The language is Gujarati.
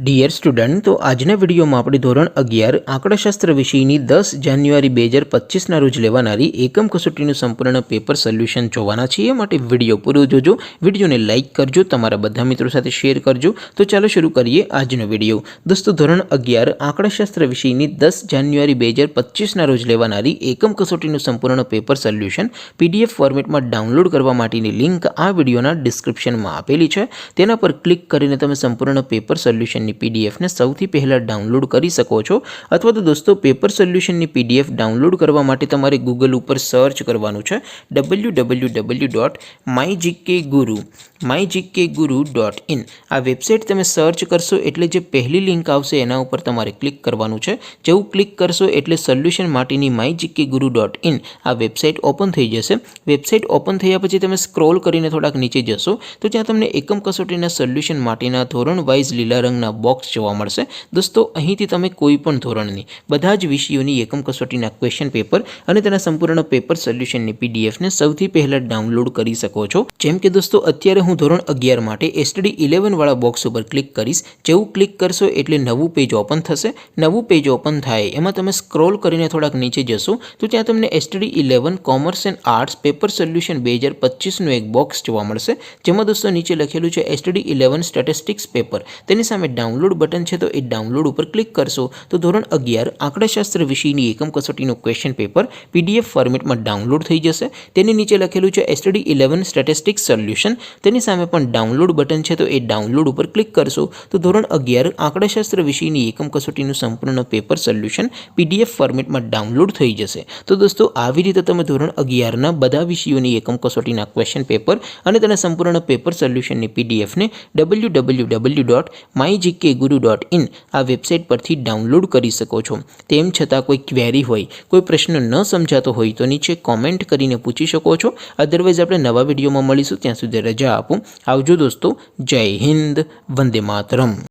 ડિયર સ્ટુડન્ટ, તો આજના વિડીયોમાં આપણે ધોરણ 11 આંકડાશાસ્ત્ર વિષયની 10 જાન્યુઆરી 2025ના રોજ લેવાનારી એકમ કસોટીનું સંપૂર્ણ પેપર સોલ્યુશન જોવાના છીએ। માટે વિડીયો પૂરો જોજો, વિડીયોને લાઇક કરજો, તમારા બધા મિત્રો સાથે શેર કરજો। તો ચાલો શરૂ કરીએ આજનો વિડીયો। દોસ્તો, ધોરણ 11 આંકડાશાસ્ત્ર વિષયની 10 જાન્યુઆરી 2025ના રોજ લેવાનારી એકમ કસોટીનું સંપૂર્ણ પેપર સોલ્યુશન PDF ફોર્મેટમાં ડાઉનલોડ કરવા માટેની લિંક આ વિડીયોના ડિસ્ક્રિપ્શનમાં આપેલી છે। તેના પર ક્લિક કરીને તમે સંપૂર્ણ પેપર સોલ્યુશન PDF ને સૌથી પહેલા ડાઉનલોડ કરી શકો છો। અથવા તો દોસ્તો, પેપર સોલ્યુશનની PDF ડાઉનલોડ કરવા માટે તમારે ગૂગલ ઉપર સર્ચ કરવાનું છે www.mygkguru.in। આ વેબસાઇટ તમે સર્ચ કરશો એટલે જે પહેલી લિંક આવશે એના ઉપર તમારે ક્લિક કરવાનું છે। જેવું ક્લિક કરશો એટલે સોલ્યુશન માટેની mygkguru.in આ વેબસાઇટ ઓપન થઈ જશે। વેબસાઇટ ઓપન થયા પછી તમે સ્ક્રોલ કરીને થોડાક નીચે જશો તો ત્યાં તમને એકમ કસોટીના સોલ્યુશન માટેના ધોરણ વાઇઝ લીલા રંગના બોક્સ જોવા મળશે। દોસ્તો, અહીંથી તમે કોઈ પણ ધોરણની બધા જ વિષયોની એકમ કસોટીના ક્વેશ્ચન પેપર અને તેના સંપૂર્ણ પેપર સોલ્યુશનની PDF ને સૌથી પહેલા ડાઉનલોડ કરી શકો છો। જેમ કે દોસ્તો, અત્યારે હું ધોરણ 11 માટે STD 11 વાળા બોક્સ ઉપર ક્લિક કરીશ। જેવું ક્લિક કરશો એટલે નવું પેજ ઓપન થશે। નવું પેજ ઓપન થાય એમાં તમે સ્ક્રોલ કરીને થોડાક નીચે જશો તો ત્યાં તમને STD 11 commerce and arts paper solution 2025નું એક બોક્સ જોવા મળશે। જેમાં દોસ્તો નીચે લખેલું છે STD 11 સ્ટેટિસ્ટિક્સ પેપર। તેની સામે ડાઉનલોડ બટન છે, તો એ ડાઉનલોડ ઉપર ક્લિક કરશો તો ધોરણ 11 આંકડાશાસ્ત્ર વિષયની એકમ કસોટીનું ક્વેશ્ચન પેપર PDF ફોર્મેટમાં ડાઉનલોડ થઈ જશે। તેની નીચે લખેલું છે STD 11 સ્ટેટિસ્ટિક્સ સોલ્યુશન। તેની સામે પણ ડાઉનલોડ બટન છે, તો એ ડાઉનલોડ ઉપર ક્લિક કરશો તો ધોરણ 11 આંકડાશાસ્ત્ર વિષયની એકમ કસોટીનું સંપૂર્ણ પેપર સોલ્યુશન PDF ફોર્મેટમાં ડાઉનલોડ થઈ જશે। તો દોસ્તો, આવી રીતે તમે ધોરણ 11ના બધા વિષયોની એકમ કસોટીના ક્વેશ્ચન પેપર અને તેના સંપૂર્ણ પેપર સોલ્યુશનની PDF ને www.mygkguru.in આ વેબસાઇટ પરથી ડાઉનલોડ કરી શકો છો। તેમ છતાં કોઈ ક્વેરી હોય, કોઈ પ્રશ્ન ન સમજાતો હોય તો નીચે કોમેન્ટ કરીને પૂછી શકો છો। અધરવાઇઝ આપણે નવા વિડીયોમાં મળીશું, ત્યાં સુધી રજા આપો। આવજો દોસ્તો, જય હિન્દ, વંદે માતરમ।